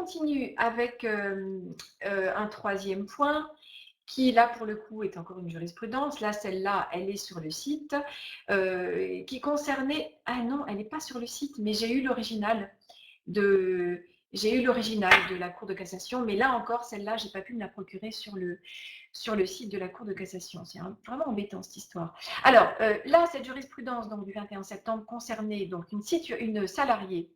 continue avec un troisième point qui, là, pour le coup, est encore une jurisprudence. Là, celle-là, elle est sur le site, qui concernait... Ah non, elle n'est pas sur le site, mais j'ai eu l'original de la Cour de cassation, mais là encore, celle-là, je n'ai pas pu me la procurer sur le site de la Cour de cassation. C'est vraiment embêtant, cette histoire. Alors, là, cette jurisprudence donc, du 21 septembre concernait donc, une salariée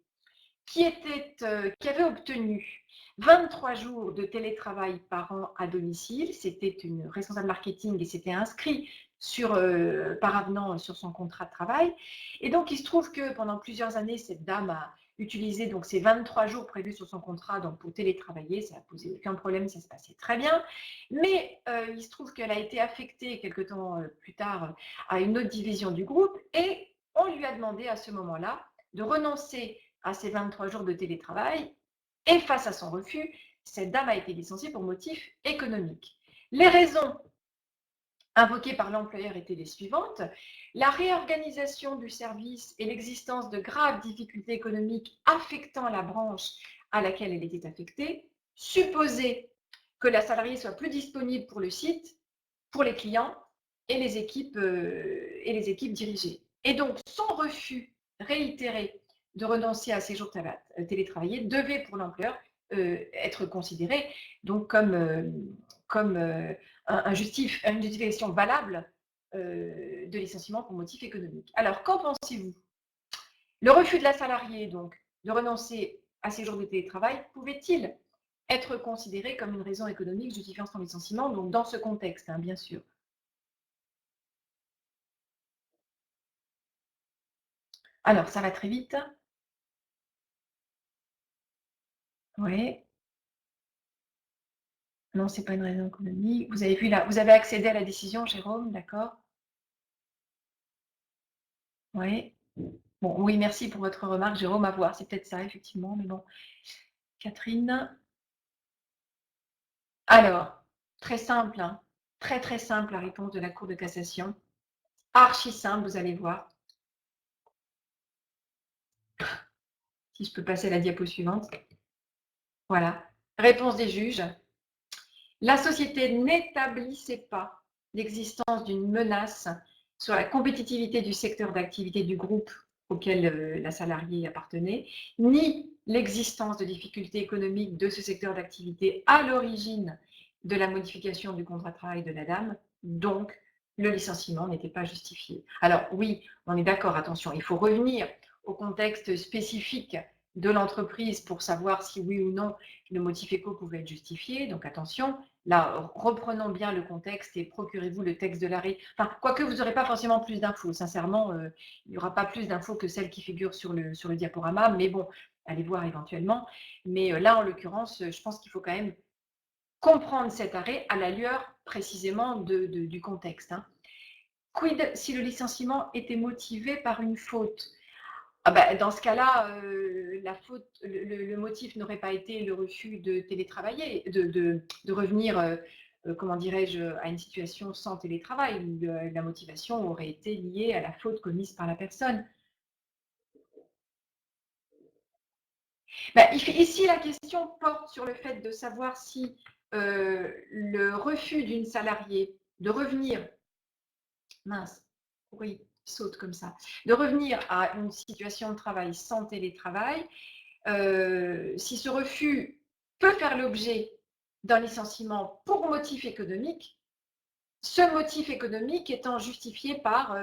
qui avait obtenu 23 jours de télétravail par an à domicile. C'était une responsable marketing et c'était inscrit par avenant sur son contrat de travail. Et donc, il se trouve que pendant plusieurs années, cette dame a utilisé donc, ces 23 jours prévus sur son contrat donc, pour télétravailler. Ça n'a posé aucun problème, ça se passait très bien. Mais il se trouve qu'elle a été affectée quelque temps plus tard à une autre division du groupe et on lui a demandé à ce moment-là de renoncer à ces 23 jours de télétravail et face à son refus, cette dame a été licenciée pour motif économique. Les raisons invoquées par l'employeur étaient les suivantes: la réorganisation du service et l'existence de graves difficultés économiques affectant la branche à laquelle elle était affectée, supposer que la salariée soit plus disponible pour le site, pour les clients et les équipes dirigées. Et donc, son refus réitéré de renoncer à ces jours télétravaillés devait pour l'employeur être considéré donc comme une justification valable de licenciement pour motif économique. Alors, qu'en pensez-vous? Le refus de la salariée donc de renoncer à ces jours de télétravail pouvait-il être considéré comme une raison économique justifiant son licenciement, donc dans ce contexte, hein, bien sûr? Alors, ça va très vite. Oui. Non, c'est pas une raison économique. Vous avez vu là, vous avez accédé à la décision, Jérôme, d'accord? Oui. Bon, oui, merci pour votre remarque, Jérôme. À voir, c'est peut-être ça, effectivement, mais bon. Catherine. Alors, très simple, hein. Très très simple la réponse de la Cour de cassation. Archi simple, vous allez voir. Si je peux passer à la diapo suivante. Voilà. Réponse des juges. La société n'établissait pas l'existence d'une menace sur la compétitivité du secteur d'activité du groupe auquel la salariée appartenait, ni l'existence de difficultés économiques de ce secteur d'activité à l'origine de la modification du contrat de travail de la dame. Donc, le licenciement n'était pas justifié. Alors oui, on est d'accord, attention, il faut revenir au contexte spécifique de l'entreprise pour savoir si oui ou non le motif éco pouvait être justifié. Donc attention, là, reprenons bien le contexte et procurez-vous le texte de l'arrêt. Enfin, quoique vous n'aurez pas forcément plus d'infos. Sincèrement, il n'y aura pas plus d'infos que celles qui figurent sur le diaporama. Mais bon, allez voir éventuellement. Mais là, en l'occurrence, je pense qu'il faut quand même comprendre cet arrêt à la lueur précisément du contexte. Hein. Quid si le licenciement était motivé par une faute? Ah bah, dans ce cas-là, la faute, le motif n'aurait pas été le refus de télétravailler, de revenir, comment dirais-je, à une situation sans télétravail. La motivation aurait été liée à la faute commise par la personne. Bah, ici, la question porte sur le fait de savoir si le refus d'une salariée de revenir, mince, oui, saute comme ça, de revenir à une situation de travail sans télétravail, si ce refus peut faire l'objet d'un licenciement pour motif économique, ce motif économique étant justifié par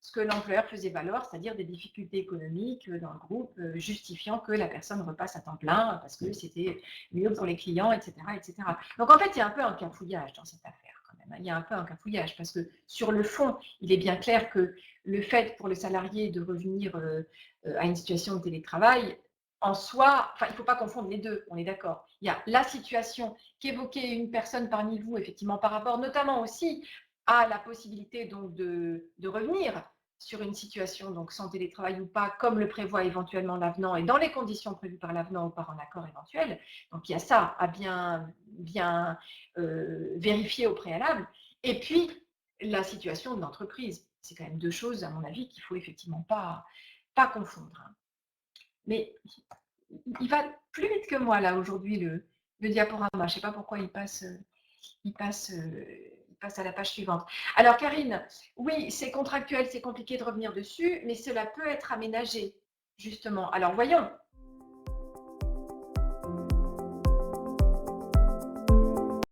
ce que l'employeur faisait valoir, c'est-à-dire des difficultés économiques dans le groupe, justifiant que la personne repasse à temps plein parce que c'était mieux pour les clients, etc., etc. Donc en fait, il y a un peu un cafouillage dans cette affaire quand même. Il y a un peu un cafouillage parce que sur le fond, il est bien clair que le fait pour le salarié de revenir à une situation de télétravail, en soi, enfin, il ne faut pas confondre les deux, on est d'accord. Il y a la situation qu'évoquait une personne parmi vous, effectivement, par rapport notamment aussi à la possibilité donc de revenir sur une situation donc sans télétravail ou pas, comme le prévoit éventuellement l'avenant et dans les conditions prévues par l'avenant ou par un accord éventuel. Donc il y a ça à bien vérifier au préalable. Et puis la situation de l'entreprise. C'est quand même deux choses, à mon avis, qu'il ne faut effectivement pas confondre. Mais il va plus vite que moi là aujourd'hui le diaporama. Je ne sais pas pourquoi il passe, il passe à la page suivante. Alors Karine, oui, c'est contractuel, c'est compliqué de revenir dessus, mais cela peut être aménagé, justement. Alors voyons,